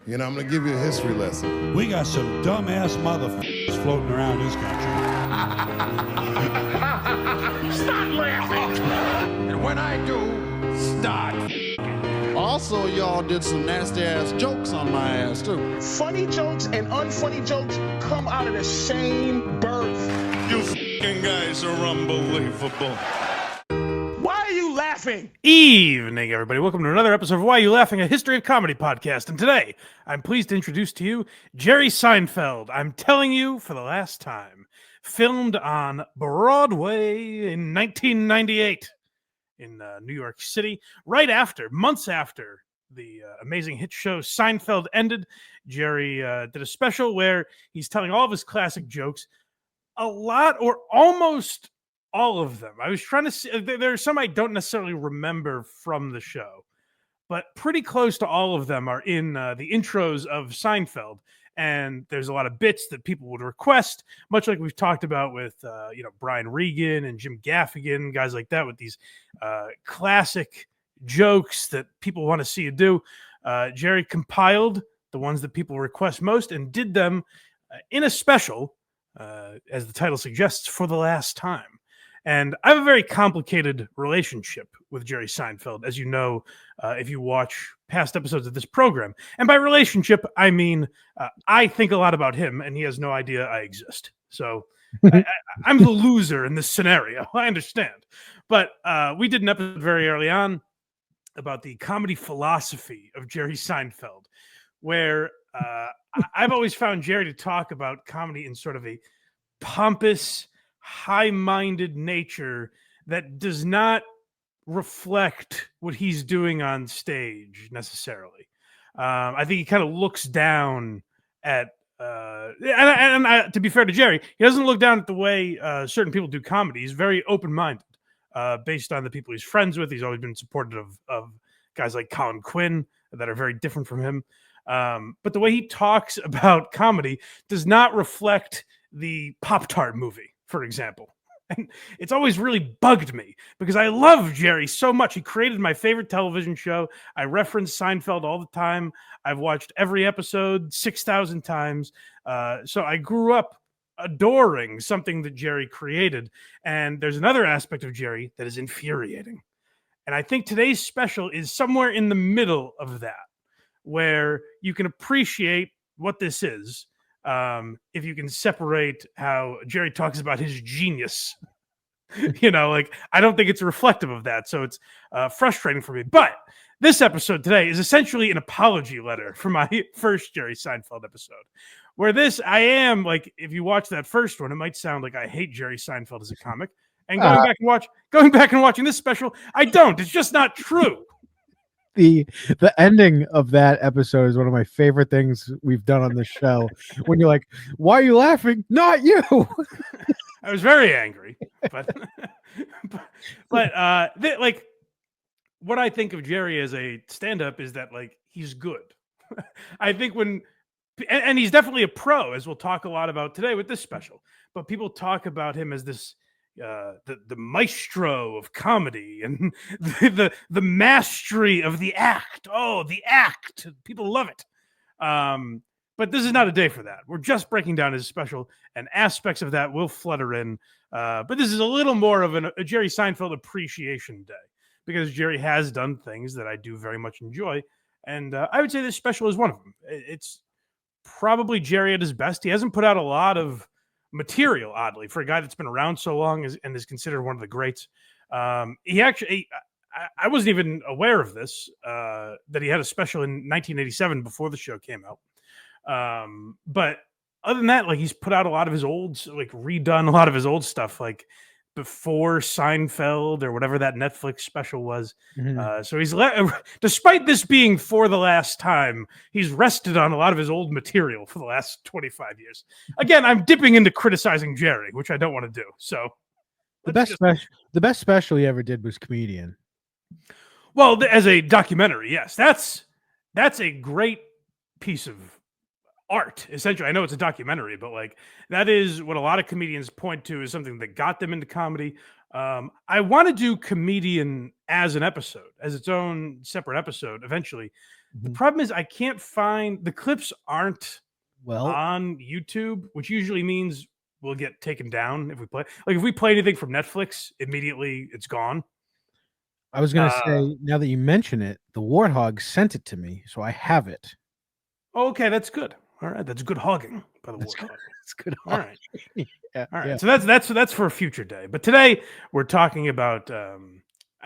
You know, I'm going to give you a history lesson. We got some dumbass motherfuckers floating around this country. Stop laughing! And when I do, start. Also, y'all did some nasty-ass jokes on my ass, too. Funny jokes and unfunny jokes come out of the same birth. You f***ing guys are unbelievable. Why are you laughing? Evening, everybody. Welcome to another episode of Why Are You Laughing? A History of Comedy podcast. And today, I'm pleased to introduce to you Jerry Seinfeld. I'm telling you for the last time. Filmed on Broadway in 1998 in New York City. Months after the amazing hit show Seinfeld ended, Jerry did a special where he's telling all of his classic jokes. A lot, or almost all of them. I was trying to see, there are some I don't necessarily remember from the show, but pretty close to all of them are in the intros of Seinfeld. And there's a lot of bits that people would request, much like we've talked about with, Brian Regan and Jim Gaffigan, guys like that, with these classic jokes that people want to see you do. Jerry compiled the ones that people request most and did them in a special, as the title suggests, for the last time. And I have a very complicated relationship with Jerry Seinfeld, as you know, if you watch past episodes of this program. And by relationship, I mean I think a lot about him, and he has no idea I exist. So I'm the loser in this scenario. I understand. But we did an episode very early on about the comedy philosophy of Jerry Seinfeld, where I've always found Jerry to talk about comedy in sort of a pompous, high-minded nature that does not reflect what he's doing on stage necessarily. I think he kind of looks down at, to be fair to Jerry, he doesn't look down at the way certain people do comedy. He's very open-minded based on the people he's friends with. He's always been supportive of guys like Colin Quinn that are very different from him. But the way he talks about comedy does not reflect the Pop-Tart movie, for example. And it's always really bugged me because I love Jerry so much. He created my favorite television show. I reference Seinfeld all the time. I've watched every episode 6,000 times. So I grew up adoring something that Jerry created. And there's another aspect of Jerry that is infuriating. And I think today's special is somewhere in the middle of that, where you can appreciate what this is. If you can separate how Jerry talks about his genius, I don't think it's reflective of that. So it's frustrating for me. But this episode today is essentially an apology letter for my first Jerry Seinfeld episode, where if you watch that first one, it might sound like I hate Jerry Seinfeld as a comic. And going back and watching this special, I don't. It's just not true. The ending of that episode is one of my favorite things we've done on this show. When you're like, "Why are you laughing?" Not you. I was very angry, but what I think of Jerry as a stand-up is that he's good. I think and he's definitely a pro, as we'll talk a lot about today with this special. But people talk about him as this. The maestro of comedy and the mastery of the act. Oh, the act. People love it. But this is not a day for that. We're just breaking down his special, and aspects of that will flutter in. But this is a little more of a Jerry Seinfeld appreciation day, because Jerry has done things that I do very much enjoy. And I would say this special is one of them. It's probably Jerry at his best. He hasn't put out a lot of material, oddly, for a guy that's been around so long and is considered one of the greats. I wasn't even aware of this, that he had a special in 1987 before the show came out. But other than that, he's put out a lot of his old, redone a lot of his old stuff, before Seinfeld or whatever that Netflix special was. Mm-hmm. So he's despite this being for the last time, he's rested on a lot of his old material for the last 25 years. Again, I'm dipping into criticizing Jerry, which I don't want to do. So the best special he ever did was Comedian. Well, as a documentary, yes, that's a great piece of art, essentially. I know it's a documentary, but that is what a lot of comedians point to as something that got them into comedy. I want to do comedian as an episode, as its own separate episode eventually. The problem is I can't find the clips aren't on YouTube, which usually means we'll get taken down if we play. Like if we play anything from Netflix, immediately it's gone. I was going to say, now that you mention it, the Warthog sent it to me, so I have it. Okay, that's good. All right, that's good hogging by the Warthog. That's good. All right. Yeah, all right. yeah. So that's for a future day. But today we're talking about.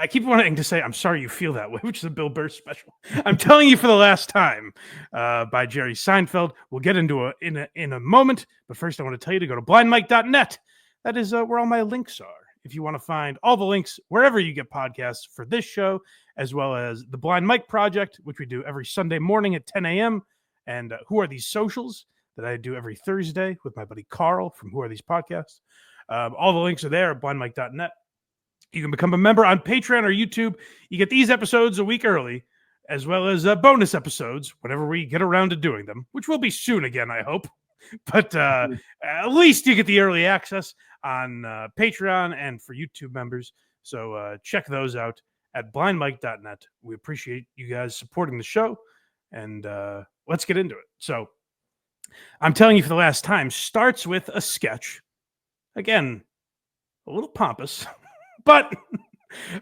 I keep wanting to say "I'm sorry you feel that way," which is a Bill Burr special. I'm telling you for the last time by Jerry Seinfeld. We'll get into in a moment. But first, I want to tell you to go to blindmike.net. That is where all my links are. If you want to find all the links wherever you get podcasts for this show, as well as the Blind Mike Project, which we do every Sunday morning at 10 a.m., and Who Are These Socials, that I do every Thursday with my buddy Carl from Who Are These Podcasts. All the links are there at blindmike.net. You can become a member on Patreon or YouTube. You get these episodes a week early, as well as bonus episodes whenever we get around to doing them, which will be soon again, I hope. But at least you get the early access on Patreon and for YouTube members. So check those out at blindmike.net. We appreciate you guys supporting the show, and let's get into it. So I'm telling you for the last time, starts with a sketch. Again, a little pompous, but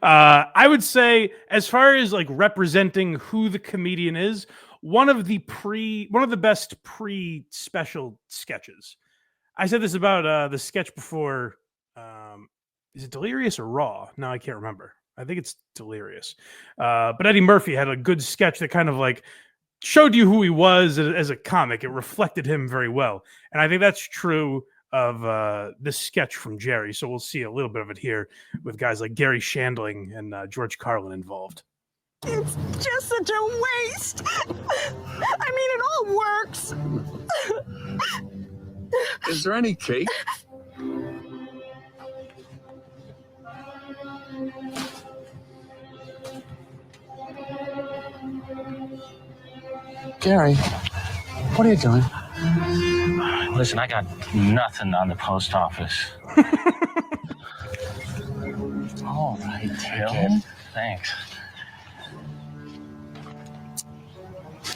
I would say as far as like representing who the comedian is, one of the best pre-special sketches. I said this about the sketch before. Is it Delirious or Raw? No, I can't remember. I think it's Delirious. But Eddie Murphy had a good sketch that kind of like showed you who he was as a comic. It reflected him very well. And I think that's true of this sketch from Jerry. So we'll see a little bit of it here with guys like Gary Shandling and George Carlin involved. It's just such a waste. I mean, it all works. Is there any cake? Gary, what are you doing? Listen, I got nothing on the post office. All right, Bill, thanks.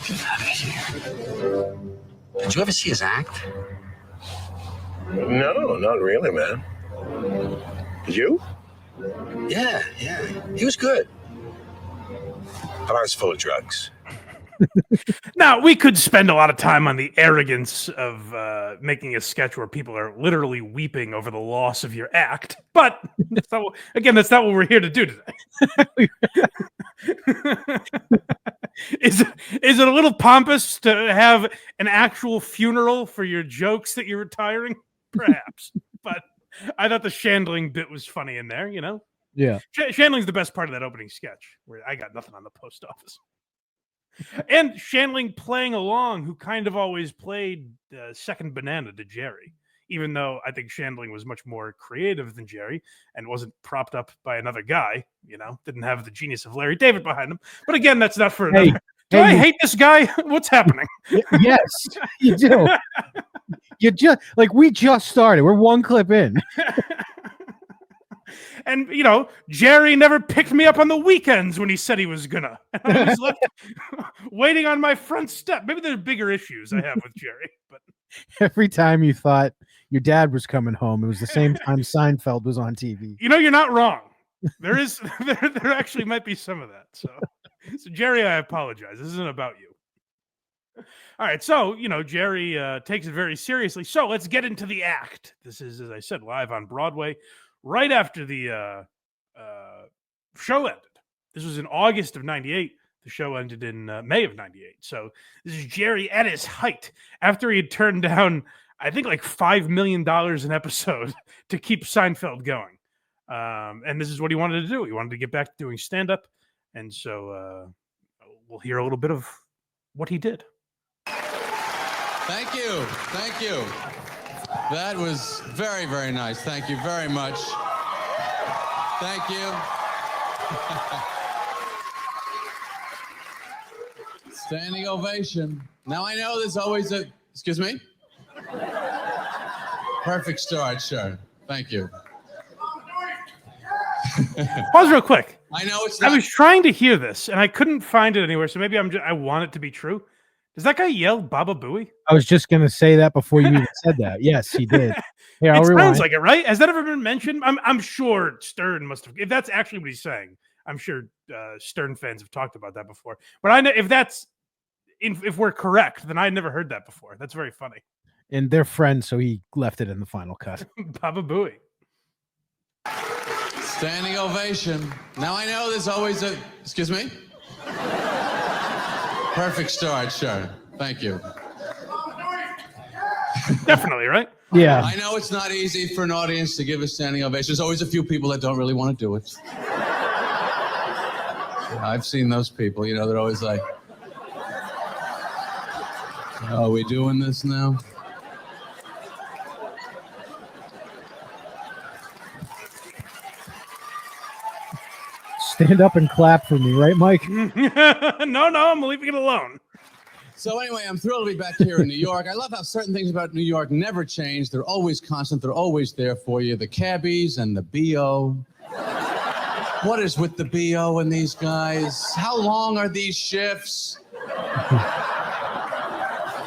Get out of here. Did you ever see his act? No, not really, man. Did you? Yeah. He was good. But I was full of drugs. Now, we could spend a lot of time on the arrogance of making a sketch where people are literally weeping over the loss of your act. But that's not what we're here to do today. Is it a little pompous to have an actual funeral for your jokes that you're retiring? Perhaps. But I thought the Shandling bit was funny in there, you know? Yeah. Shandling's the best part of that opening sketch, where I got nothing on the post office. And Shandling playing along, who kind of always played second banana to Jerry, even though I think Shandling was much more creative than Jerry and wasn't propped up by another guy, you know, didn't have the genius of Larry David behind him. But again, that's not for another. Do I hate this guy? What's happening? Yes, you do. We just started. We're one clip in. And, you know, Jerry never picked me up on the weekends when he said he was gonna. And I was left waiting on my front step. Maybe there's bigger issues I have with Jerry. But every time you thought your dad was coming home, it was the same time Seinfeld was on TV. You know, you're not wrong. There actually might be some of that. So Jerry, I apologize. This isn't about you. All right, so, you know, Jerry takes it very seriously. So let's get into the act. This is, as I said, live on Broadway. Right after the show ended. This was in August of 98. The show ended in May of 98. So this is Jerry at his height after he had turned down, I think, like $5 million an episode to keep Seinfeld going. And this is what he wanted to do. He wanted to get back to doing stand-up. And so we'll hear a little bit of what he did. Thank you. Thank you. That was very, very nice. Thank you very much. Thank you. Standing ovation. Now I know there's always a... Excuse me? Perfect start, sure. Thank you. Pause real quick. I know it's I not. was trying to hear this and I couldn't find it anywhere. So maybe I want it to be true. Does that guy yell Baba Booey? I was just gonna say that before you even said that. Yes, he did. Here, I'll It rewind. sounds like it, right? Has that ever been mentioned? I'm sure Stern must have. If that's actually what he's saying, I'm sure Stern fans have talked about that before. But I know if we're correct, then I never heard that before. That's very funny. And they're friends, so he left it in the final cut. Baba Booey. Standing ovation. Now I know there's always a. Excuse me? Perfect start, sure. Thank you. Definitely, right? Yeah. I know it's not easy for an audience to give a standing ovation. There's always a few people that don't really want to do it. I've seen those people, they're always like, "Oh, are we doing this now?" Stand up and clap for me, right, Mike? No, I'm leaving it alone. So anyway, I'm thrilled to be back here in New York. I love how certain things about New York never change. They're always constant. They're always there for you. The cabbies and the BO. What is with the BO and these guys? How long are these shifts?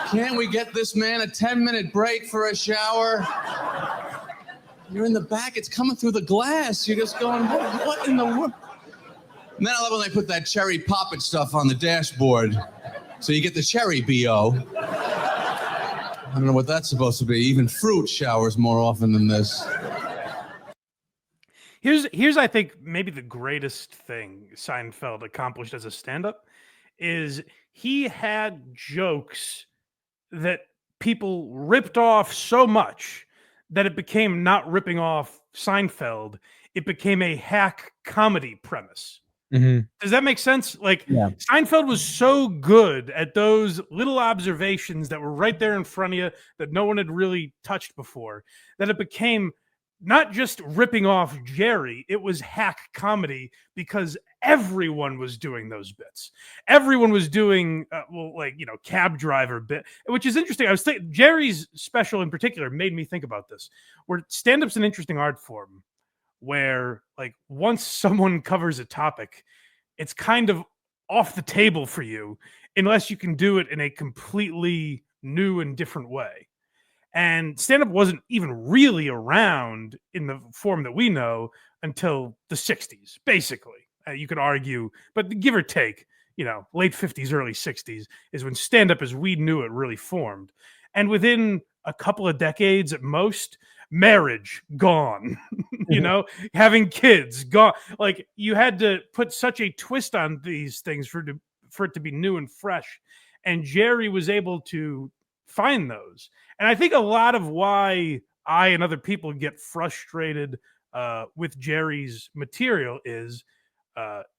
Can't we get this man a 10-minute break for a shower? You're in the back. It's coming through the glass. You're just going, what in the world? And then I love when they put that cherry poppet stuff on the dashboard. So you get the cherry BO. I don't know what that's supposed to be. Even fruit showers more often than this. Here's I think maybe the greatest thing Seinfeld accomplished as a stand-up is he had jokes that people ripped off so much that it became not ripping off Seinfeld. It became a hack comedy premise. Mm-hmm. Does that make sense? Like, yeah. Seinfeld was so good at those little observations that were right there in front of you that no one had really touched before, that it became not just ripping off Jerry, it was hack comedy because everyone was doing those bits. Everyone was doing, cab driver bit, which is interesting. I was thinking Jerry's special in particular made me think about this, where stand-up's an interesting art form, where like once someone covers a topic, it's kind of off the table for you unless you can do it in a completely new and different way. And stand-up wasn't even really around in the form that we know until the 60s, basically. You could argue, but give or take, late 50s, early 60s is when stand-up as we knew it really formed. And within a couple of decades at most, marriage gone, having kids gone. Like, you had to put such a twist on these things for it to be new and fresh. And Jerry was able to find those. And I think a lot of why I and other people get frustrated with Jerry's material is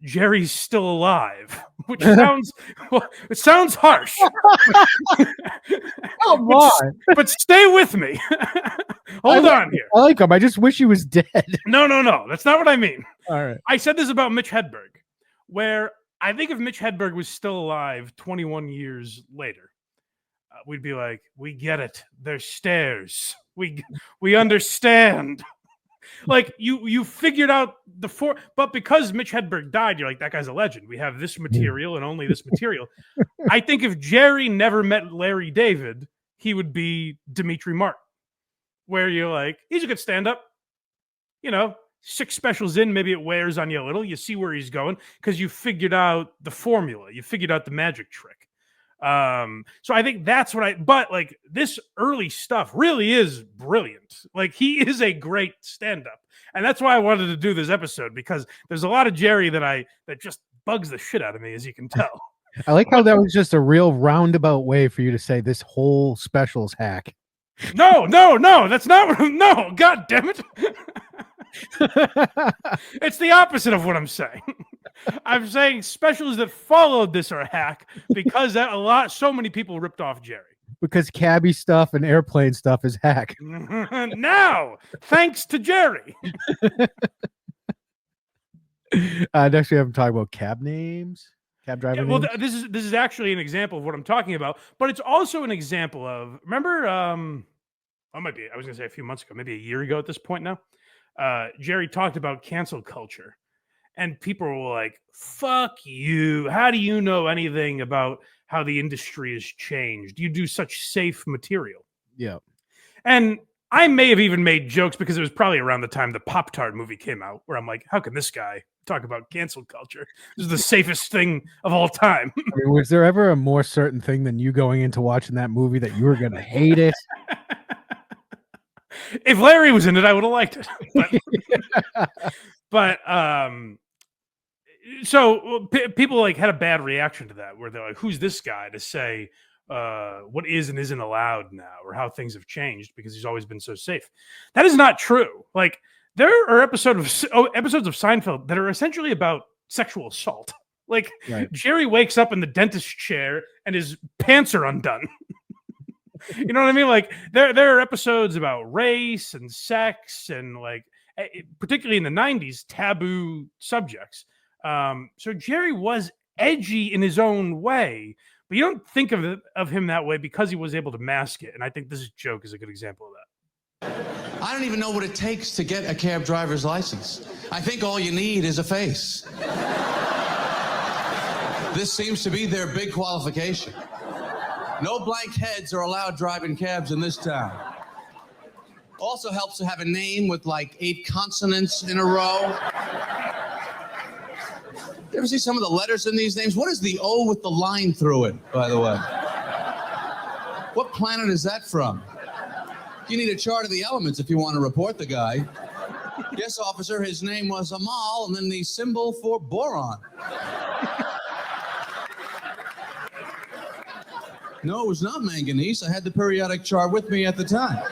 Jerry's still alive, which sounds harsh. Come on. But stay with me. Hold on here. I like him. I just wish he was dead. No. That's not what I mean. All right. I said this about Mitch Hedberg, where I think if Mitch Hedberg was still alive 21 years later, we'd be like, we get it. There's stairs. We understand. Like you figured out but because Mitch Hedberg died, you're like, that guy's a legend. We have this material and only this material. I think if Jerry never met Larry David, he would be Dimitri Martin, where you're like, he's a good stand-up. 6 specials in, maybe it wears on you a little. You see where he's going because you figured out the formula. You figured out the magic trick. So I think that's but like this early stuff really is brilliant. Like, he is a great stand-up. And that's why I wanted to do this episode, because there's a lot of Jerry that just bugs the shit out of me, as you can tell. I like how that was just a real roundabout way for you to say this whole special's hack. No, that's not what no, god damn it. It's the opposite of what I'm saying. I'm saying specials that followed this are a hack because so many people ripped off Jerry. Because cabbie stuff and airplane stuff is hack. Now, thanks to Jerry. Next we have him talking about cab names, cab driver names. Well, this is actually an example of what I'm talking about, but it's also an example of, remember, I was gonna say a few months ago, maybe a year ago at this point now. Jerry talked about cancel culture, and people were like, "Fuck you! How do you know anything about how the industry has changed? You do such safe material." Yeah. And I may have even made jokes because it was probably around the time the Pop-Tart movie came out, where I'm like, how can this guy talk about cancel culture? This is the safest thing of all time. I mean, was there ever a more certain thing than you going into watching that movie that you were going to hate it? If Larry was in it, I would have liked it. So people like had a bad reaction to that, where they're like, who's this guy to say what is and isn't allowed now, or how things have changed, because he's always been so safe. That is not true. Like, there are episodes of Seinfeld that are essentially about sexual assault. Like, right. Jerry wakes up in the dentist chair and his pants are undone. You know what I mean? Like, there are episodes about race and sex and, like, particularly in the 90s, taboo subjects. So Jerry was edgy in his own way, but you don't think of him that way because he was able to mask it. And I think this joke is a good example of that. I don't even know what it takes to get a cab driver's license. I think all you need is a face. This seems to be their big qualification. No blank heads are allowed driving cabs in this town. Also helps to have a name with like 8 consonants in a row. You ever see some of the letters in these names? What is the O with the line through it, by the way? What planet is that from? You need a chart of the elements if you want to report the guy. Yes, officer, his name was Amal, and then the symbol for boron. No, it was not manganese. I had the periodic chart with me at the time.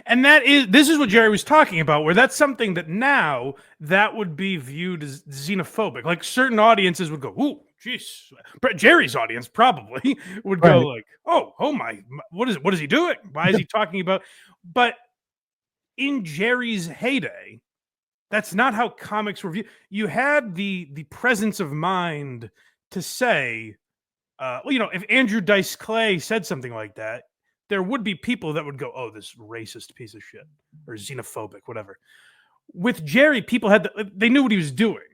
And this is what Jerry was talking about, where that's something that now that would be viewed as xenophobic. Like, certain audiences would go, "Ooh, jeez." Jerry's audience probably would go like, "Oh my, what is he doing? Why is he talking about?" But in Jerry's heyday, that's not how comics were viewed. You had the presence of mind to say, if Andrew Dice Clay said something like that, there would be people that would go, "Oh, this racist piece of shit," or xenophobic, whatever. With Jerry, people they knew what he was doing.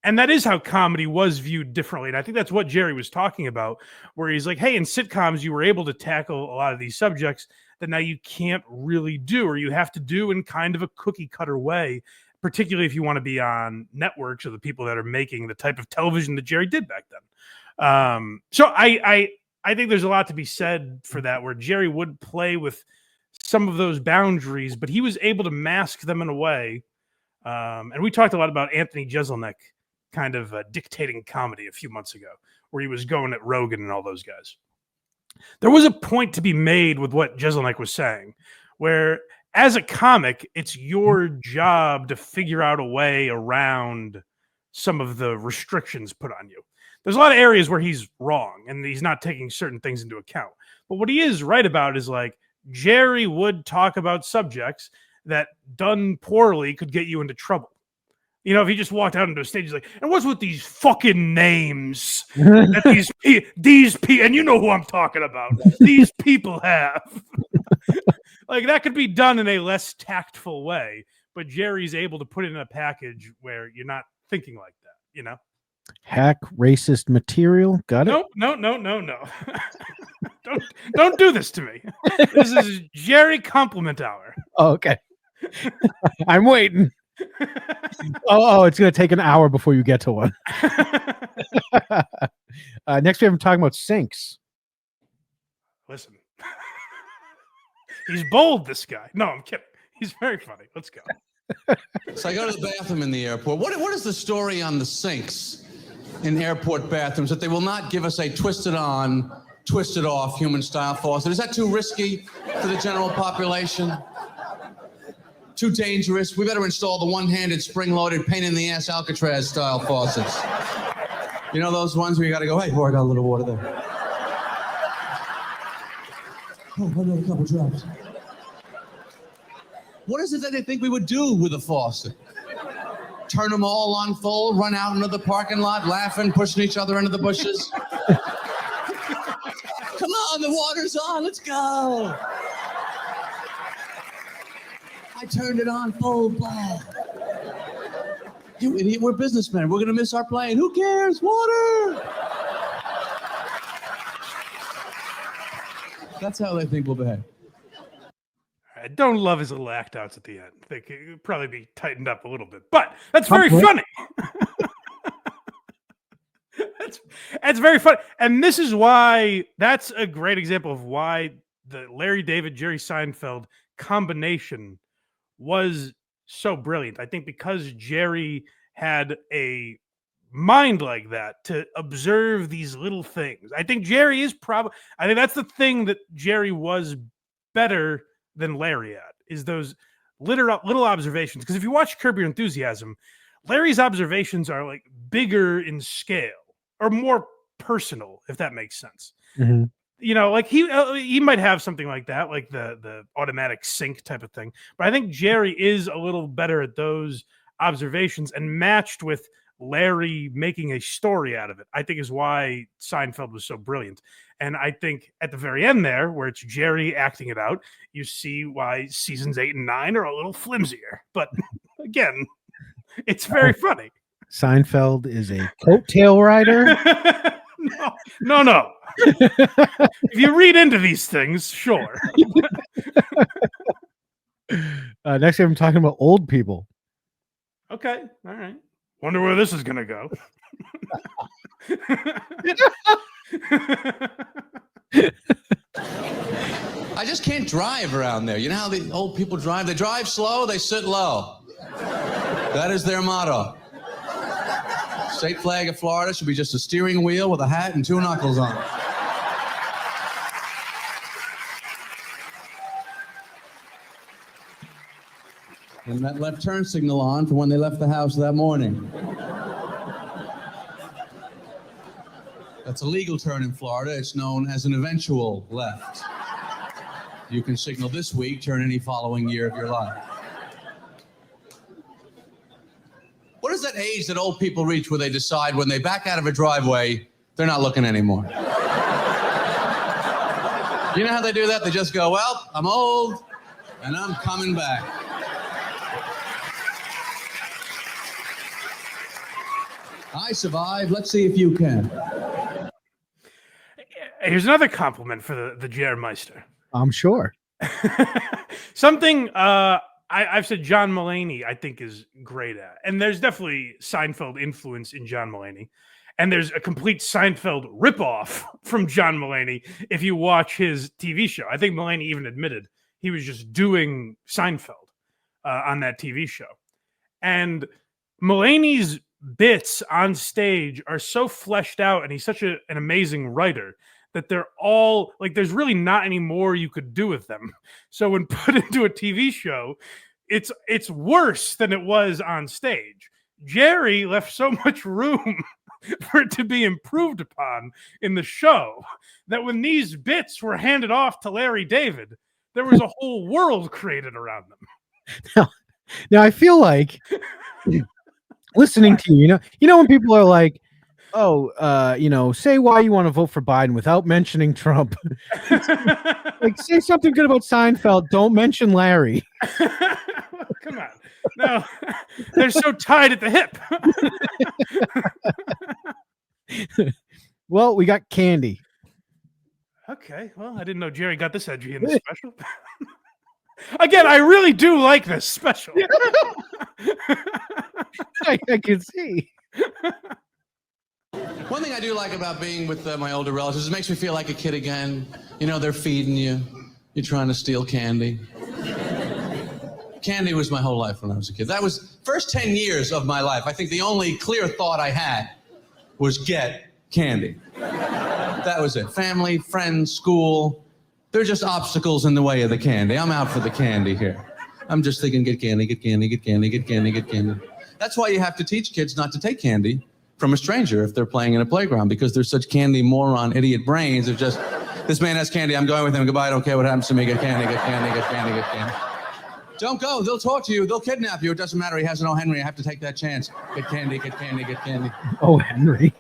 And that is how comedy was viewed differently. And I think that's what Jerry was talking about, where he's like, hey, in sitcoms, you were able to tackle a lot of these subjects that now you can't really do, or you have to do in kind of a cookie cutter way, particularly if you want to be on networks or the people that are making the type of television that Jerry did back then. So I think there's a lot to be said for that, where Jerry would play with some of those boundaries, but he was able to mask them in a way. And we talked a lot about Anthony Jeselnik kind of dictating comedy a few months ago, where he was going at Rogan and all those guys. There was a point to be made with what Jeselnik was saying, where as a comic, it's your job to figure out a way around some of the restrictions put on you. There's a lot of areas where he's wrong and he's not taking certain things into account. But what he is right about is, like, Jerry would talk about subjects that done poorly could get you into trouble. You know, if he just walked out into a stage, he's like, and what's with these fucking names that these people, and you know who I'm talking about, these people have. Like, that could be done in a less tactful way, but Jerry's able to put it in a package where you're not thinking like that, you know? Hack racist material. Got it? No. Don't do this to me. This is Jerry Compliment Hour. Oh, okay. I'm waiting. It's going to take an hour before you get to one. Next, we have him talking about sinks. Listen. He's bold, this guy. No, I'm kidding. He's very funny. Let's go. So I go to the bathroom in the airport. What is the story on the sinks in airport bathrooms, that they will not give us a twisted on, twisted off human style faucet? Is that too risky for the general population? Too dangerous? We better install the one-handed, spring-loaded, pain-in-the-ass Alcatraz style faucets. You know those ones where you gotta go, hey, I got a little water there. Oh, another couple drops. What is it that they think we would do with a faucet? Turn them all on full, run out into the parking lot, laughing, pushing each other into the bushes? Come on, the water's on, let's go. I I turned it on full blast. You idiot, we're businessmen. We're going to miss our plane. Who cares? Water! That's how they think we'll behave. I don't love his little act outs at the end. They could probably be tightened up a little bit, but that's very funny. That's very funny. And this is why that's a great example of why the Larry David, Jerry Seinfeld combination was so brilliant. I think because Jerry had a mind like that to observe these little things. I think Jerry is I think that's the thing that Jerry was better than Larry at, is those little observations. Because if you watch Curb Your Enthusiasm, Larry's observations are like bigger in scale or more personal, if that makes sense. Mm-hmm. You know, like he might have something like that, like the automatic sync type of thing. But I think Jerry is a little better at those observations, and matched with Larry making a story out of it, I think is why Seinfeld was so brilliant. And I think at the very end there, where it's Jerry acting it out, you see why seasons 8 and 9 are a little flimsier. But again, it's very funny. Seinfeld is a coattail rider. No. If you read into these things, sure. Next time I'm talking about old people. Okay, all right. Wonder where this is going to go. I just can't drive around there. You know how the old people drive? They drive slow, they sit low. That is their motto. State flag of Florida should be just a steering wheel with a hat and 2 knuckles on it. And that left turn signal on for when they left the house that morning. That's a legal turn in Florida. It's known as an eventual left. You can signal this week, turn any following year of your life. What is that age that old people reach where they decide when they back out of a driveway, they're not looking anymore? You know how they do that? They just go, well, I'm old and I'm coming back. I survived. Let's see if you can. Here's another compliment for the Jermeister. I'm sure. Something I've said John Mulaney, I think, is great at. And there's definitely Seinfeld influence in John Mulaney. And there's a complete Seinfeld ripoff from John Mulaney if you watch his TV show. I think Mulaney even admitted he was just doing Seinfeld on that TV show. And Mulaney's bits on stage are so fleshed out, and he's such an amazing writer that they're all like, there's really not any more you could do with them. So when put into a TV show, it's worse than it was on stage. Jerry left so much room for it to be improved upon in the show that when these bits were handed off to Larry David, there was a whole world created around them. Now I feel like listening to you know when people are like, say why you want to vote for Biden without mentioning Trump. Like, say something good about Seinfeld. Don't mention Larry. Come on. No, they're so tied at the hip. Well, we got candy. Okay. Well, I didn't know Jerry got this edgy in the special. Again, I really do like this special. I can see. One thing I do like about being with my older relatives is it makes me feel like a kid again. You know, they're feeding you. You're trying to steal candy. Candy was my whole life when I was a kid. That was first 10 years of my life. I think the only clear thought I had was get candy. That was it. Family, friends, school. They're just obstacles in the way of the candy. I'm out for the candy here. I'm just thinking, get candy, get candy, get candy, get candy, get candy. That's why you have to teach kids not to take candy from a stranger if they're playing in a playground, because they're such candy moron idiot brains. They're just, this man has candy, I'm going with him, goodbye, I don't care what happens to me, get candy, get candy, get candy, get candy. Don't go, they'll talk to you, they'll kidnap you, it doesn't matter, he has an O. Henry, I have to take that chance. Get candy, get candy, get candy. Oh, Henry.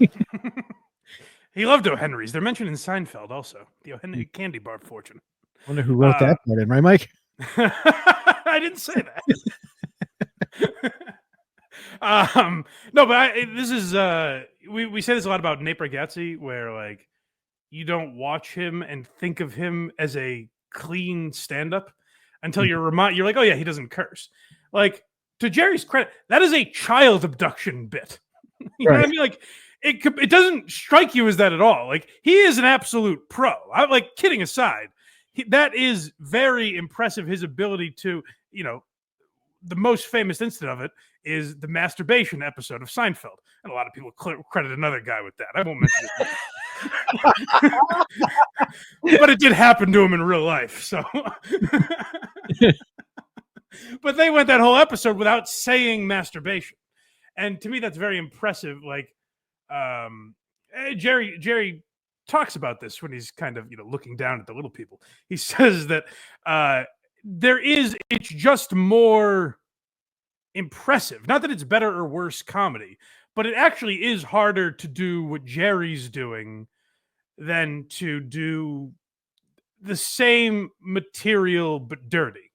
He loved O. Henry's. They're mentioned in Seinfeld also. The O. Henry candy bar fortune. Wonder who wrote that part in, right, Mike? I didn't say that. No, but this is we say this a lot about Nate Bargatze, where like you don't watch him and think of him as a clean stand-up until you're like, oh yeah, he doesn't curse. Like, to Jerry's credit, that is a child abduction bit. You know what I mean? Like, it doesn't strike you as that at all. Like, he is an absolute pro. I'm like, kidding aside, that is very impressive. His ability to, the most famous incident of it is the masturbation episode of Seinfeld, and a lot of people credit another guy with that. I won't mention it, but it did happen to him in real life. So, but they went that whole episode without saying masturbation. And to me, that's very impressive. Like, Jerry talks about this when he's kind of, looking down at the little people. He says that it's just more impressive. Not that it's better or worse comedy, but it actually is harder to do what Jerry's doing than to do the same material but dirty.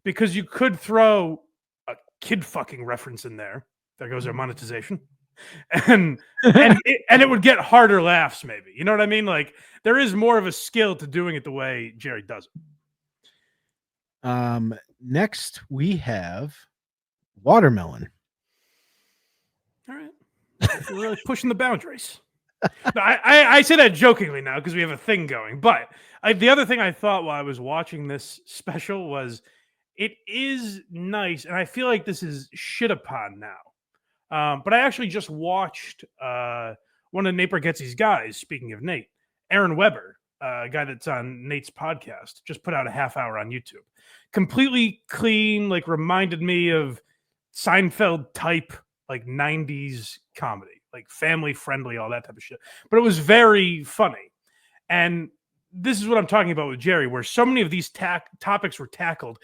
Because you could throw a kid fucking reference in there. There goes our monetization. And it would get harder laughs, maybe. You know what I mean? Like, there is more of a skill to doing it the way Jerry does it. Next we have watermelon. All right. We're really pushing the boundaries. No, I say that jokingly now because we have a thing going. But the other thing I thought while I was watching this special was it is nice, and I feel like this is shit upon now. But I actually just watched one of Nate Bargatze's guys, speaking of Nate, Aaron Weber, a guy that's on Nate's podcast, just put out a half hour on YouTube. Completely clean, like reminded me of Seinfeld type, like 90s comedy, like family friendly, all that type of shit. But it was very funny. And this is what I'm talking about with Jerry, where so many of these topics were tackled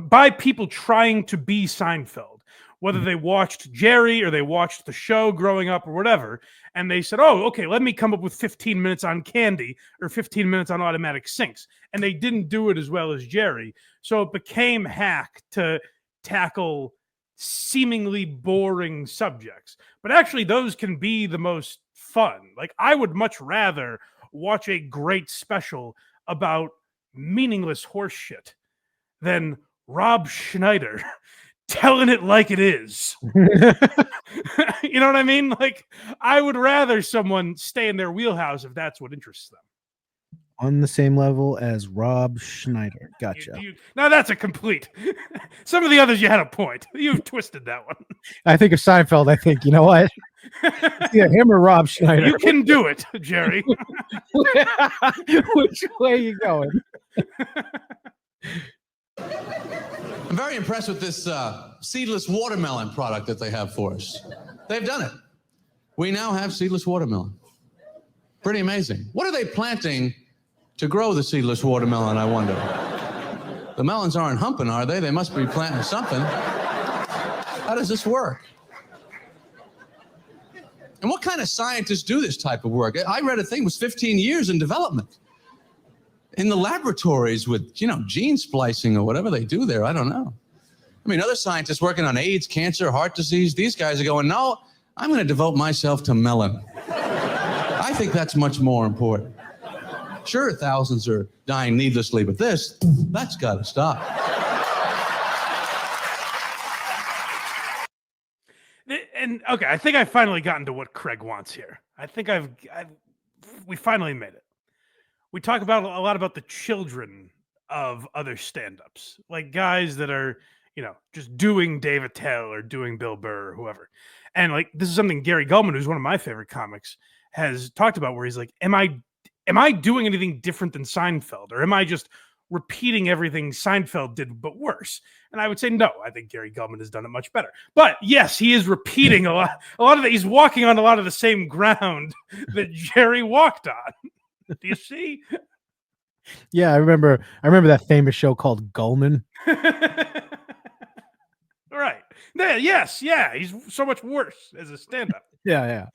by people trying to be Seinfeld, whether they watched Jerry or they watched the show growing up or whatever. And they said, oh, okay, let me come up with 15 minutes on candy or 15 minutes on automatic sinks. And they didn't do it as well as Jerry. So it became hack to tackle seemingly boring subjects. But actually, those can be the most fun. Like, I would much rather watch a great special about meaningless horse shit than Rob Schneider telling it like it is. You know what I mean? Like, I would rather someone stay in their wheelhouse if that's what interests them. On the same level as Rob Schneider. Gotcha. Now that's a complete. Some of the others you had a point. You've twisted that one. I think of Seinfeld. I think, you know what? Yeah, him or Rob Schneider. You can do it, Jerry. Which way are you going? I'm very impressed with this seedless watermelon product that they have for us. They've done it. We now have seedless watermelon. Pretty amazing. What are they planting to grow the seedless watermelon, I wonder? The melons aren't humping, are they? They must be planting something. How does this work? And what kind of scientists do this type of work? I read a thing, it was 15 years in development. In the laboratories with, gene splicing or whatever they do there, I don't know. I mean, other scientists working on AIDS, cancer, heart disease, these guys are going, no, I'm going to devote myself to melon. I think that's much more important. Sure, thousands are dying needlessly, but that's got to stop. And okay, I think I've finally gotten to what Craig wants here. I think we finally made it. We talk about a lot about the children of other stand-ups, like guys that are, just doing Dave Attell or doing Bill Burr or whoever. And like, this is something Gary Gulman, who's one of my favorite comics, has talked about, where he's like, am I doing anything different than Seinfeld? Or am I just repeating everything Seinfeld did, but worse? And I would say, no, I think Gary Gulman has done it much better. But yes, he is repeating a lot of he's walking on a lot of the same ground that Jerry walked on. Do you see? Yeah, I remember that famous show called Gulman. Right. Yes, yeah. He's so much worse as a stand-up. Yeah.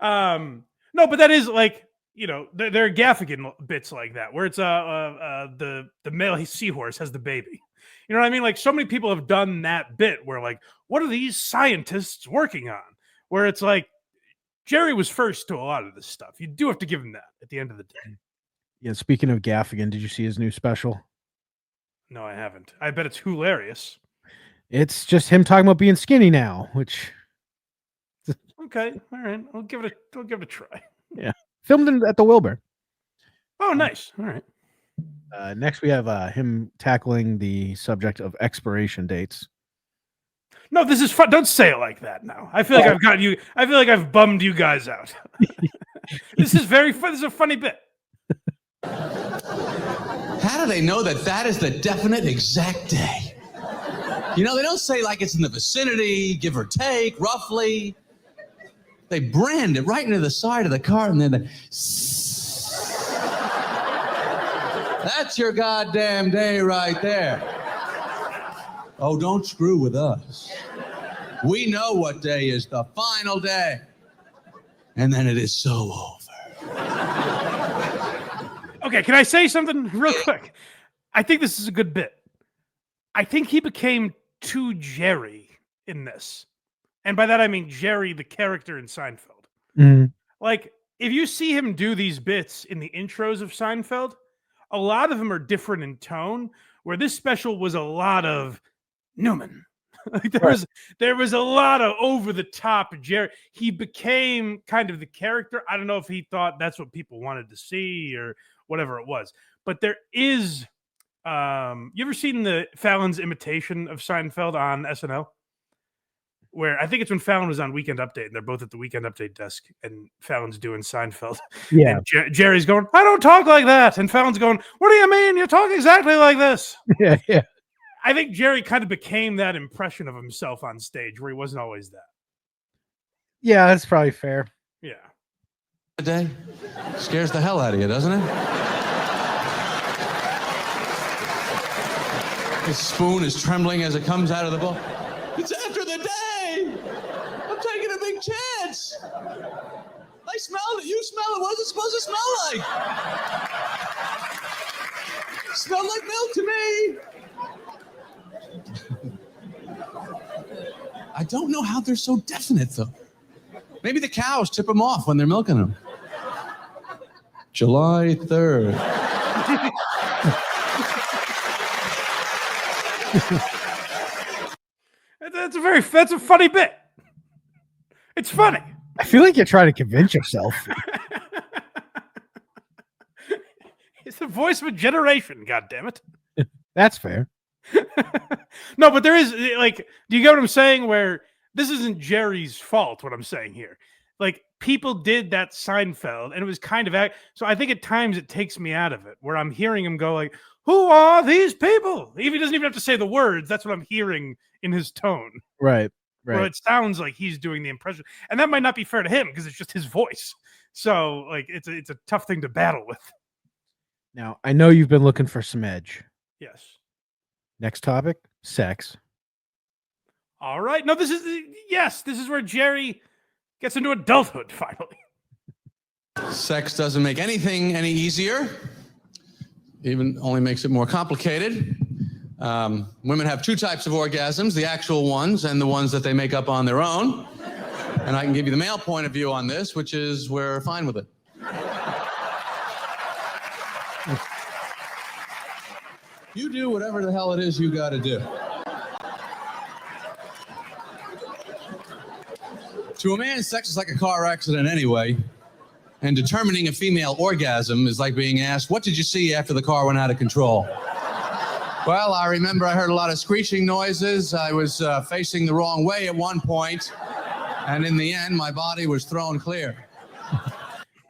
No, but that is like, there are Gaffigan bits like that, where it's the male seahorse has the baby. You know what I mean? Like so many people have done that bit where like, what are these scientists working on? Where it's like Jerry was first to a lot of this stuff. You do have to give him that at the end of the day. Yeah, speaking of Gaffigan, did you see his new special? No, I haven't. I bet it's hilarious. It's just him talking about being skinny now, which Okay, all right. I'll give it a try. yeah. Filmed at the Wilbur. Oh, nice. All right. Next we have him tackling the subject of expiration dates. No, this is fun. Don't say it like that now. I feel like I've got you. I feel like I've bummed you guys out. This is very fun. This is a funny bit. How do they know that that is the definite exact day? You know, they don't say like it's in the vicinity, give or take, roughly. They brand it right into the side of the car and then that's your goddamn day right there. Oh, don't screw with us. We know what day is the final day. And then it is so over. Okay, can I say something real quick? I think this is a good bit. I think he became too Jerry in this. And by that I mean Jerry, the character in Seinfeld. Mhm. Like, if you see him do these bits in the intros of Seinfeld, a lot of them are different in tone, where this special was a lot of Newman. Like there was a lot of over the top Jerry. He became kind of the character. I don't know if he thought that's what people wanted to see or whatever it was. But there is you ever seen the Fallon's imitation of Seinfeld on SNL? Where I think it's when Fallon was on Weekend Update and they're both at the Weekend Update desk and Fallon's doing Seinfeld. Yeah. And Jerry's going, I don't talk like that. And Fallon's going, what do you mean? You talk exactly like this. Yeah, yeah. I think Jerry kind of became that impression of himself on stage where he wasn't always that. Yeah, that's probably fair. Yeah. Day scares the hell out of you, doesn't it? His spoon is trembling as it comes out of the bowl. It's after the day. I'm taking a big chance. I smelled it. You smell it. What's it supposed to smell like? It smelled like milk to me. I don't know how they're so definite, though. Maybe the cows tip them off when they're milking them. July 3rd. That's a funny bit. It's funny. I feel like you're trying to convince yourself. It's the voice of a generation, God damn it. That's fair. No, but there is like, do you get what I'm saying? Where this isn't Jerry's fault, what I'm saying here. Like, people did that Seinfeld, and it was kind of so I think at times it takes me out of it, where I'm hearing him go like, who are these people? He doesn't even have to say the words. That's what I'm hearing in his tone. Right. Where it sounds like he's doing the impression. And that might not be fair to him because it's just his voice. So like it's a tough thing to battle with. Now, I know you've been looking for some edge. Yes. Next topic, sex. All right. No, this is where Jerry gets into adulthood finally. Sex doesn't make anything any easier. Even only makes it more complicated. Women have two types of orgasms, the actual ones and the ones that they make up on their own. And I can give you the male point of view on this, which is we're fine with it. You do whatever the hell it is you got to do. To a man, sex is like a car accident anyway. And determining a female orgasm is like being asked, what did you see after the car went out of control? Well, I remember I heard a lot of screeching noises. I was facing the wrong way at one point. And in the end, my body was thrown clear.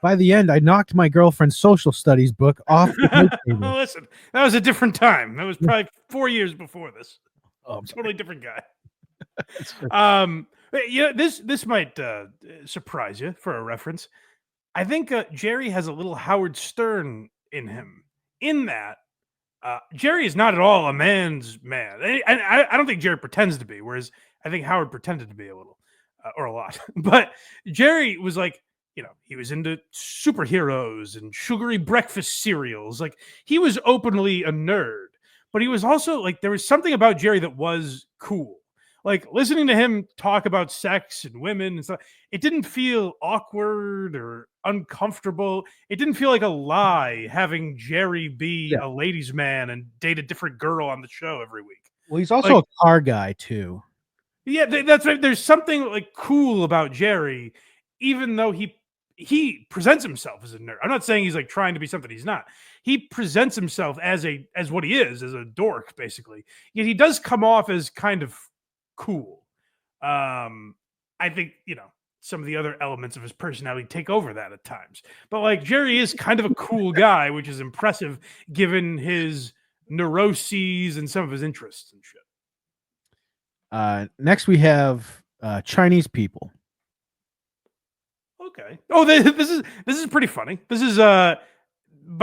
By the end, I knocked my girlfriend's social studies book off the note table. Oh, listen, that was a different time. That was probably 4 years before this. Oh, totally different guy. This might surprise you for a reference. I think Jerry has a little Howard Stern in him. In that, Jerry is not at all a man's man. I don't think Jerry pretends to be, whereas I think Howard pretended to be a little, or a lot. But Jerry was like, he was into superheroes and sugary breakfast cereals. Like, he was openly a nerd. but he was also like, there was something about Jerry that was cool. Like listening to him talk about sex and women and stuff, it didn't feel awkward or uncomfortable. It didn't feel like a lie having Jerry be a ladies' man and date a different girl on the show every week. Well, he's also a car guy too. Yeah, that's right. There's something like cool about Jerry, even though he presents himself as a nerd. I'm not saying he's like trying to be something he's not. He presents himself as what he is, as a dork, basically. Yet he does come off as kind of cool. I think, some of the other elements of his personality take over that at times. But like Jerry is kind of a cool guy, which is impressive given his neuroses and some of his interests and shit. Next we have Chinese people. Okay. Oh, this is pretty funny. This is by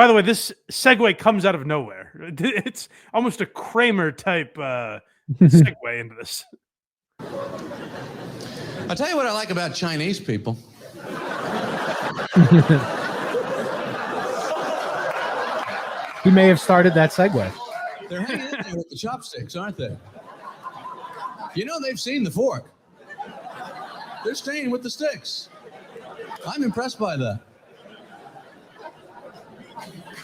the way, this segue comes out of nowhere. It's almost a Kramer type segue into this. I'll tell you what I like about Chinese people. He may have started that segue. They're hanging in there with the chopsticks, aren't they? You know they've seen the fork. They're staying with the sticks. I'm impressed by that.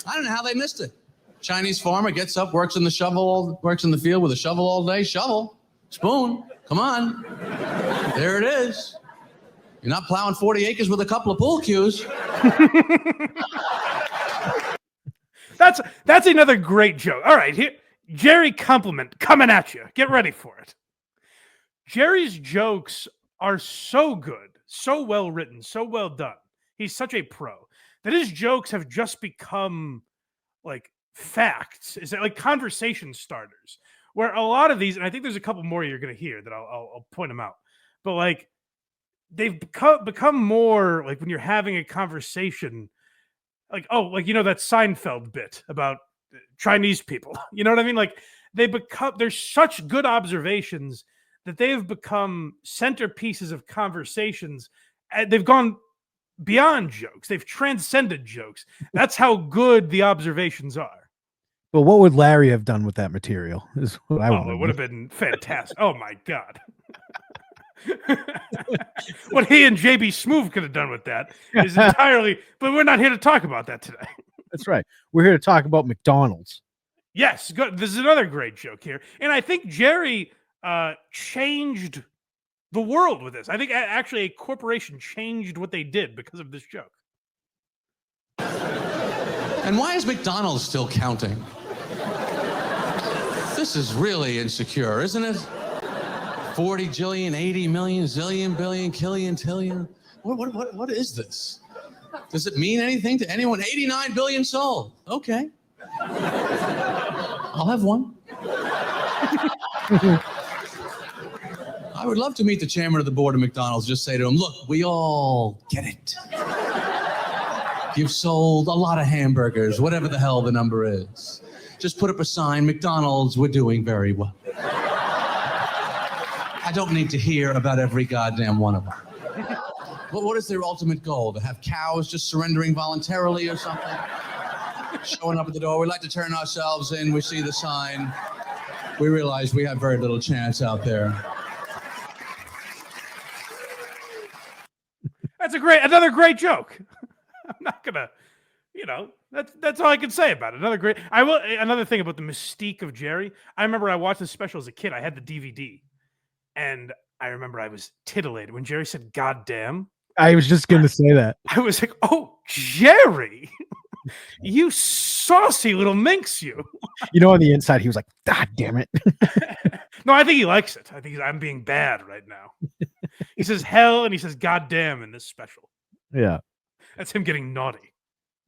I don't know how they missed it. Chinese farmer gets up, works in the field with a shovel all day. Shovel, spoon, come on. There it is. You're not plowing 40 acres with a couple of pool cues. That's another great joke. All right, here, Jerry compliment coming at you. Get ready for it. Jerry's jokes are so good, so well written, so well done. He's such a pro that his jokes have just become like facts. Is that like conversation starters? Where a lot of these, and I think there's a couple more you're going to hear that I'll point them out. But like they've become more like when you're having a conversation, like that Seinfeld bit about Chinese people. You know what I mean? Like they're such good observations that they've become centerpieces of conversations. They've gone beyond jokes. They've transcended jokes. That's how good the observations are. Well, what would Larry have done with that material? Is what I want. It would have been fantastic. Oh my God. What he and JB Smoove could have done with that is entirely, but we're not here to talk about that today. That's right. We're here to talk about McDonald's. Yes, good. This is another great joke here. And I think Jerry changed the world with this. I think actually a corporation changed what they did because of this joke. And why is McDonald's still counting? This is really insecure, isn't it? 40 jillion, 80 million, zillion, billion, killion, tillion. What is this? Does it mean anything to anyone? 89 billion sold. Okay. I'll have one. I would love to meet the chairman of the board of McDonald's. Just say to him, look, we all get it. You've sold a lot of hamburgers, whatever the hell the number is. Just put up a sign, McDonald's, we're doing very well. I don't need to hear about every goddamn one of them. What is their ultimate goal? To have cows just surrendering voluntarily or something? Showing up at the door, we'd like to turn ourselves in, we see the sign. We realize we have very little chance out there. That's another great joke. I'm not gonna, that's all I can say about it. Another thing about the mystique of Jerry. I remember I watched this special as a kid. I had the DVD, and I remember I was titillated when Jerry said "God damn." I was just going to say that. I was like, "Oh, Jerry, you saucy little minx, you!" On the inside, he was like, "God damn it!" No, I think he likes it. I think I'm being bad right now. He says "hell" and he says "God damn" in this special. Yeah. That's him getting naughty.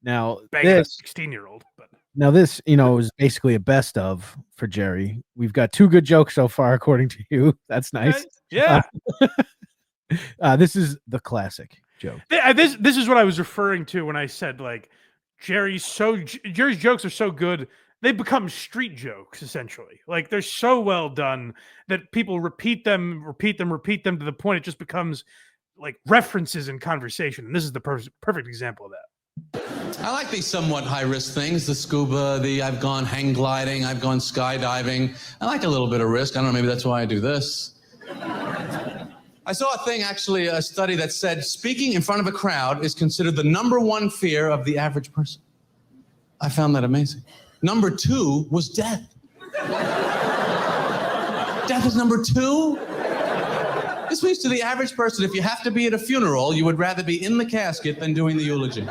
Now, banging a 16-year-old. But now this, is basically a best of for Jerry. We've got 2 good jokes so far, according to you. That's nice. Yeah. This is the classic joke. This is what I was referring to when I said like Jerry's jokes are so good they become street jokes essentially. Like they're so well done that people repeat them to the point it just becomes like references in conversation. And this is the perfect example of that. I like these somewhat high-risk things, the scuba, I've gone hang gliding, I've gone skydiving. I like a little bit of risk. I don't know, maybe that's why I do this. I saw a thing, actually, a study that said speaking in front of a crowd is considered the #1 fear of the average person. I found that amazing. #2 was death. Death is #2? This means to the average person, if you have to be at a funeral, you would rather be in the casket than doing the eulogy.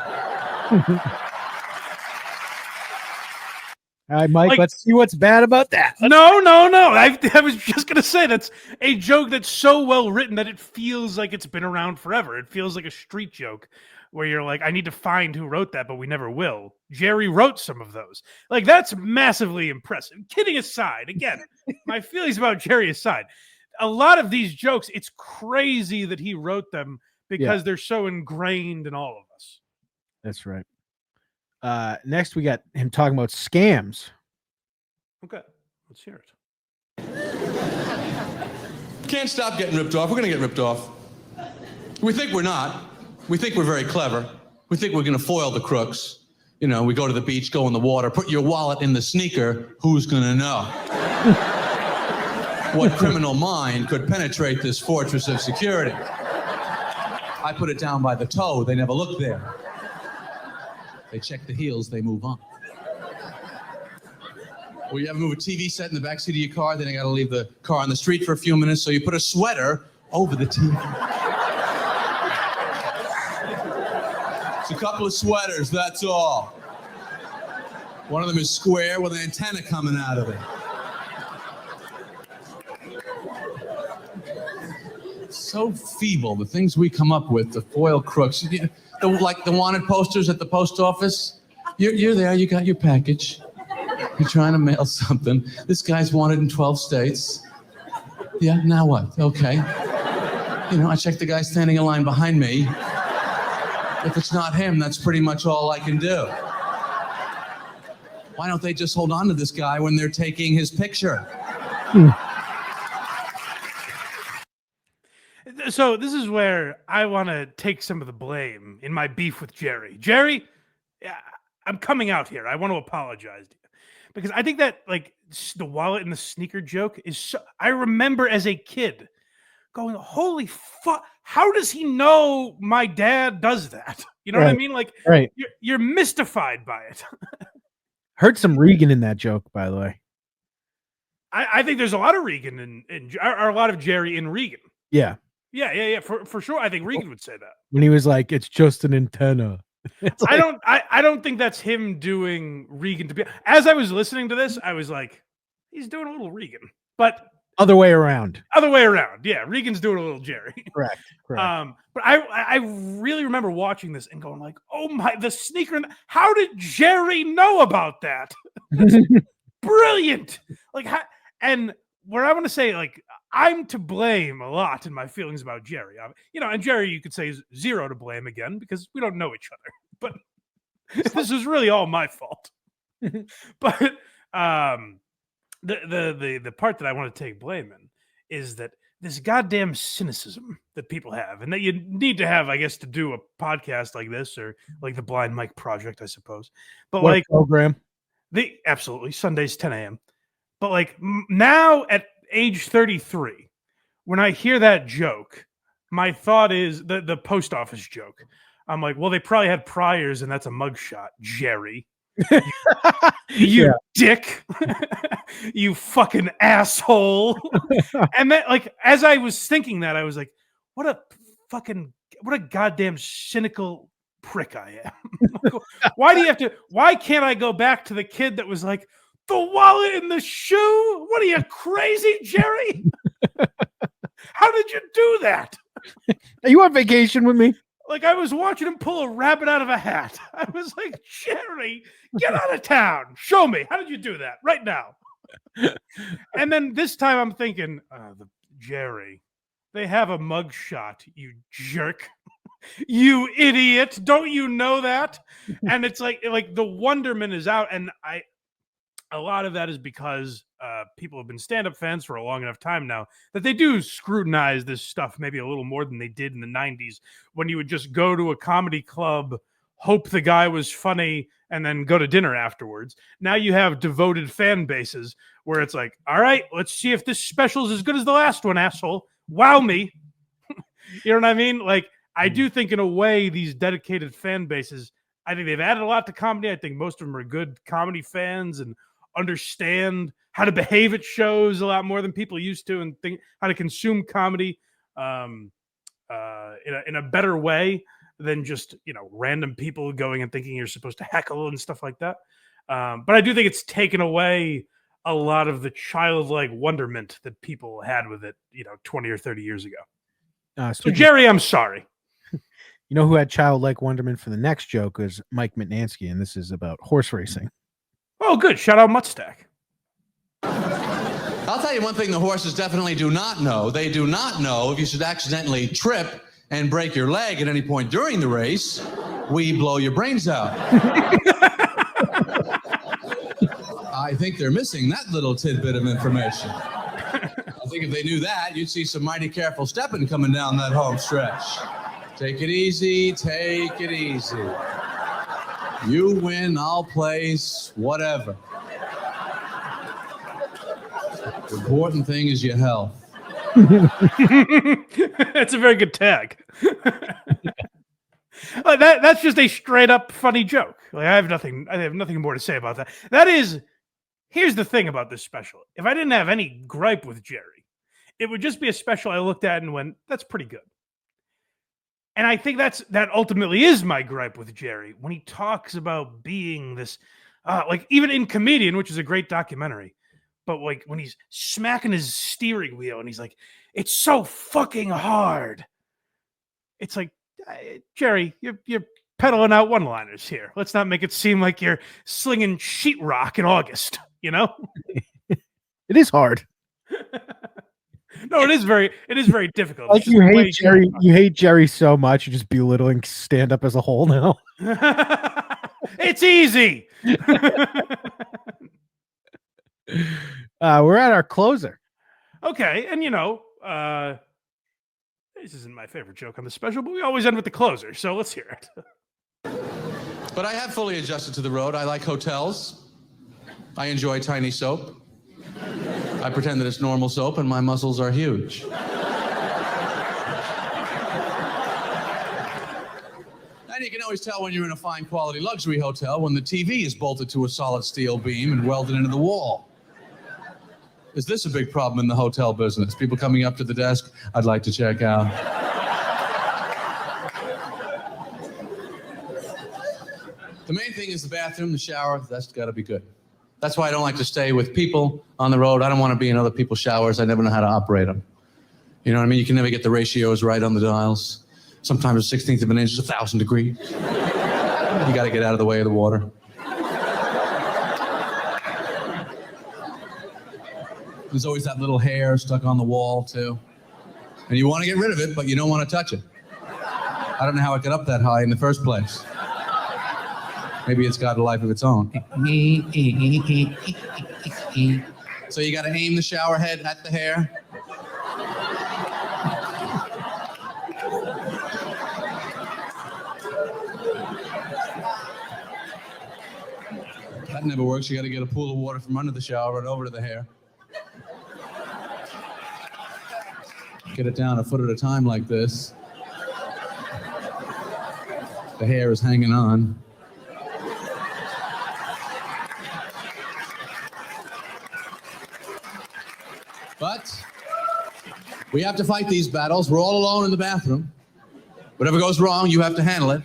All right, Mike, let's see what's bad about that. No. I was just going to say that's a joke that's so well written that it feels like it's been around forever. It feels like a street joke where you're like, I need to find who wrote that, but we never will. Jerry wrote some of those. Like, that's massively impressive. Kidding aside, again, my feelings about Jerry aside, a lot of these jokes, it's crazy that he wrote them because they're so ingrained in all of us. That's right. Next, we got him talking about scams. Okay, let's hear it. Can't stop getting ripped off. We're going to get ripped off. We think we're not. We think we're very clever. We think we're going to foil the crooks. You know, we go to the beach, go in the water, put your wallet in the sneaker. Who's going to know? What criminal mind could penetrate this fortress of security? I put it down by the toe. They never look there. They check the heels, they move on. Or you ever move a TV set in the backseat of your car, then you gotta leave the car on the street for a few minutes, so you put a sweater over the TV. It's a couple of sweaters, that's all. One of them is square with an antenna coming out of it. So feeble, the things we come up with to foil crooks. Like the wanted posters at the post office. You're there, you got your package. You're trying to mail something. This guy's wanted in 12 states. Yeah, now what? Okay. You know, I check the guy standing in line behind me. If it's not him, that's pretty much all I can do. Why don't they just hold on to this guy when they're taking his picture? So this is where I want to take some of the blame in my beef with Jerry. Jerry, I'm coming out here. I want to apologize to you because I think that like the wallet and the sneaker joke is so, I remember as a kid going, holy fuck, how does he know my dad does that? You know what I mean? Like, you're mystified by it. Heard some Regan in that joke, by the way. I think there's a lot of Regan or a lot of Jerry in Regan. Yeah. Yeah, for sure. I think Regan would say that when he was like, "It's just an antenna." Like, I don't think that's him doing Regan to be. As I was listening to this, I was like, he's doing a little Regan, but other way around. Yeah, Regan's doing a little Jerry. Correct. But I really remember watching this and going like, oh my, the sneaker. How did Jerry know about that? Brilliant. Like, and where I want to say, like, I'm to blame a lot in my feelings about Jerry. You know, and Jerry, you could say, is zero to blame again because we don't know each other. But this is really all my fault. But the part that I want to take blame in is that this goddamn cynicism that people have, and that you need to have, I guess, to do a podcast like this or like the Blind Mike Project, I suppose. But what like program, absolutely Sundays 10 a.m. But like now at age 33, when I hear that joke, my thought is the post office joke. I'm like, well, they probably had priors, and that's a mugshot, Jerry. You dick. You fucking asshole. And that, like, as I was thinking that, I was like, what a goddamn cynical prick I am. Why can't I go back to the kid that was like, the wallet in the shoe? What are you, crazy, Jerry? How did you do that? Are you on vacation with me? Like, I was watching him pull a rabbit out of a hat. I was like, Jerry, get out of town. Show me. How did you do that? Right now. And then this time I'm thinking, Jerry, they have a mugshot, you jerk. You idiot. Don't you know that? And it's like the wonderment is out. And a lot of that is because people have been stand-up fans for a long enough time now that they do scrutinize this stuff maybe a little more than they did in the 90s when you would just go to a comedy club hope the guy was funny and then go to dinner afterwards. Now you have devoted fan bases where it's like, all right, let's see if this special is as good as the last one, asshole. Wow me. You know what I mean? Like, I do think in a way these dedicated fan bases, I think they've added a lot to comedy. I think most of them are good comedy fans and understand how to behave at shows a lot more than people used to, and think how to consume comedy in a better way than just, random people going and thinking you're supposed to heckle and stuff like that. But I do think it's taken away a lot of the childlike wonderment that people had with it, 20 or 30 years ago. So Jerry, I'm sorry. You know who had childlike wonderment for the next joke was Mike Mitnansky, and this is about horse racing. Oh, good. Shout out Muttstack. I'll tell you one thing the horses definitely do not know. They do not know if you should accidentally trip and break your leg at any point during the race, we blow your brains out. I think they're missing that little tidbit of information. I think if they knew that, you'd see some mighty careful stepping coming down that home stretch. Take it easy, take it easy. You win, I'll place, whatever. The important thing is your health. That's a very good tag. That's just a straight up funny joke. Like, I have nothing more to say about that. Here's the thing about this special. If I didn't have any gripe with Jerry, it would just be a special I looked at and went, that's pretty good. And I think that ultimately is my gripe with Jerry when he talks about being this, like even in Comedian, which is a great documentary, but like when he's smacking his steering wheel and he's like, it's so fucking hard. It's like, Jerry, you're peddling out one-liners here. Let's not make it seem like you're slinging sheetrock in August, It is hard. No, it is very difficult. Like you hate Jerry so much, you're just belittling stand-up as a whole now. It's easy. We're at our closer. Okay, and this isn't my favorite joke on the special, but we always end with the closer, so let's hear it. But I have fully adjusted to the road. I like hotels. I enjoy tiny soap. I pretend that it's normal soap and my muscles are huge. And you can always tell when you're in a fine quality luxury hotel when the TV is bolted to a solid steel beam and welded into the wall. Is this a big problem in the hotel business? People coming up to the desk, I'd like to check out. The main thing is the bathroom, the shower, that's got to be good. That's why I don't like to stay with people on the road. I don't want to be in other people's showers. I never know how to operate them. You know what I mean? You can never get the ratios right on the dials. Sometimes a 16th of an inch is 1,000 degrees. You got to get out of the way of the water. There's always that little hair stuck on the wall, too. And you want to get rid of it, but you don't want to touch it. I don't know how it got up that high in the first place. Maybe it's got a life of its own. So you got to aim the shower head at the hair. That never works. You got to get a pool of water from under the shower and over to the hair. Get it down a foot at a time like this. The hair is hanging on. But we have to fight these battles. We're all alone in the bathroom. Whatever goes wrong, you have to handle it.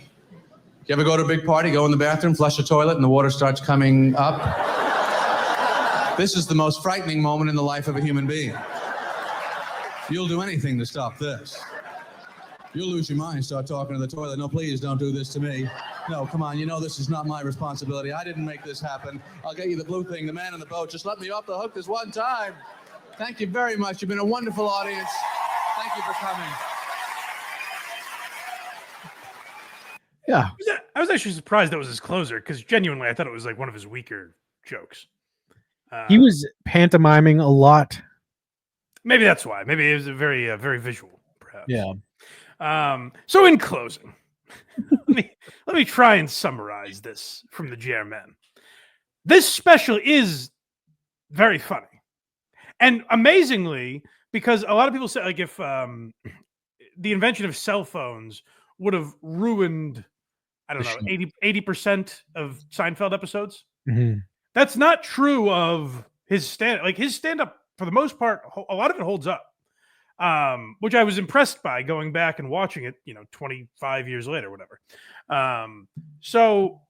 You ever go to a big party, go in the bathroom, flush the toilet, and the water starts coming up? This is the most frightening moment in the life of a human being. You'll do anything to stop this. You'll lose your mind, start talking to the toilet. No, please don't do this to me. No, come on, you know this is not my responsibility. I didn't make this happen. I'll get you the blue thing, the man in the boat. Just let me off the hook this one time. Thank you very much. You've been a wonderful audience. Thank you for coming. Yeah. I was actually surprised that was his closer, because genuinely I thought it was like one of his weaker jokes. He was pantomiming a lot. Maybe that's why. Maybe it was a very visual, perhaps. Yeah. So in closing, let me try and summarize this from the Jerman. This special is very funny. And amazingly, because a lot of people say, like, if the invention of cell phones would have ruined, I don't know, 80% of Seinfeld episodes. Mhm. That's not true of his stand. Like, his stand-up, for the most part, a lot of it holds up, which I was impressed by going back and watching it, 25 years later, whatever. So,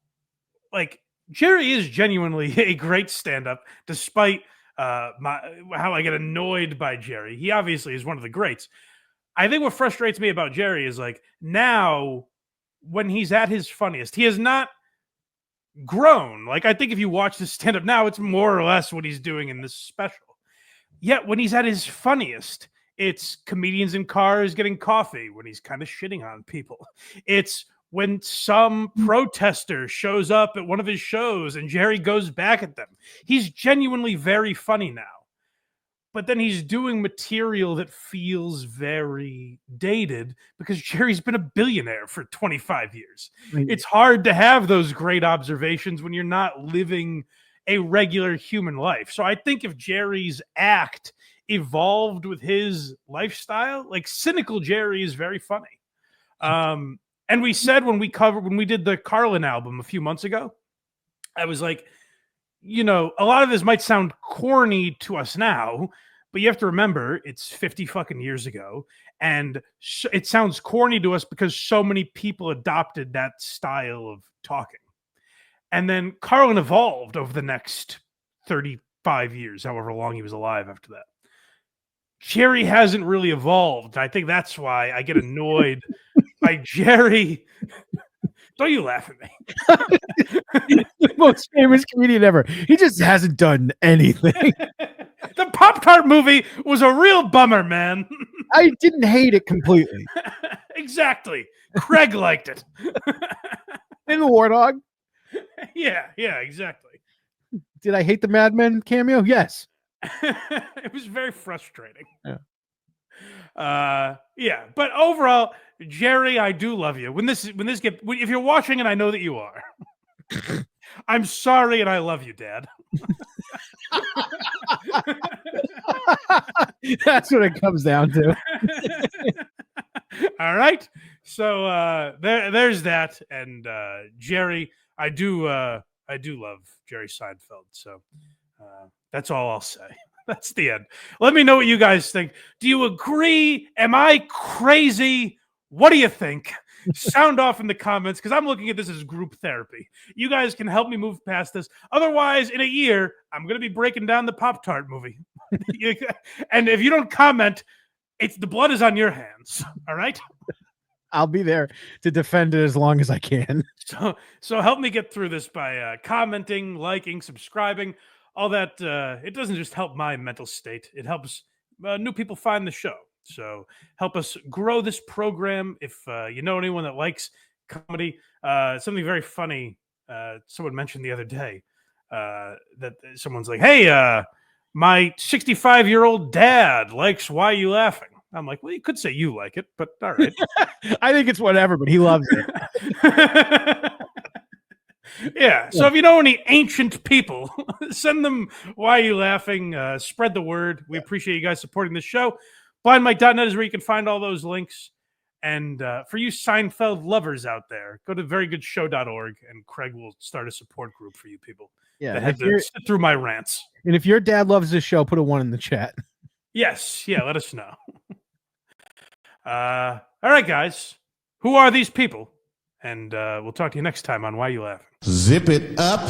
like, Jerry is genuinely a great stand-up, despite how I get annoyed by Jerry. He obviously is one of the greats. I think what frustrates me about Jerry is, like, now when he's at his funniest, he has not grown. Like, I think if you watch this stand-up now, it's more or less what he's doing in this special. Yet when he's at his funniest, it's comedians in cars getting coffee when he's kind of shitting on people. It's when some protester shows up at one of his shows and Jerry goes back at them. He's genuinely very funny now. But then he's doing material that feels very dated because Jerry's been a billionaire for 25 years. It's hard to have those great observations when you're not living a regular human life. So I think if Jerry's act evolved with his lifestyle, like, cynical Jerry is very funny. And we said when we did the Carlin album a few months ago, I was like, a lot of this might sound corny to us now, but you have to remember it's 50 fucking years ago. And it sounds corny to us because so many people adopted that style of talking. And then Carlin evolved over the next 35 years, however long he was alive after that. Jerry hasn't really evolved. I think that's why I get annoyed by Jerry. Don't you laugh at me. The most famous comedian ever. He just hasn't done anything. The Pop-Tart movie was a real bummer, man. I didn't hate it completely. Exactly. Craig liked it. And the Warthog? Yeah, exactly. Did I hate the Mad Men cameo? Yes. It was very frustrating. Yeah. But overall, Jerry, I do love you. If you're watching, and I know that you are, I'm sorry and I love you, Dad. That's what it comes down to. All right. So there's that. And Jerry, I do love Jerry Seinfeld. So that's all I'll say. That's the end. Let me know what you guys think. Do you agree? Am I crazy? What do you think? Sound off in the comments, because I'm looking at this as group therapy. You guys can help me move past this. Otherwise, in a year, I'm going to be breaking down the Pop-Tart movie. And if you don't comment, the blood is on your hands. All right? I'll be there to defend it as long as I can. So help me get through this by commenting, liking, subscribing, all that. It doesn't just help my mental state. It helps new people find the show. So help us grow this program. If you know anyone that likes comedy, something very funny. Someone mentioned the other day that someone's like, hey, my 65-year-old dad likes Why You Laughing? I'm like, well, you could say you like it, but all right. I think it's whatever, but he loves it. Yeah. So if you know any ancient people, send them Why You Laughing. Spread the word. We appreciate you guys supporting the show. BlindMike.net is where you can find all those links. And for you Seinfeld lovers out there, go to verygoodshow.org and Craig will start a support group for you people. Yeah, that have to sit through my rants. And if your dad loves this show, put a 1 in the chat. Yes. Yeah, let us know. All right, guys. Who are these people? And we'll talk to you next time on Why You Laughing. Zip it up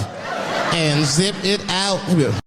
and zip it out.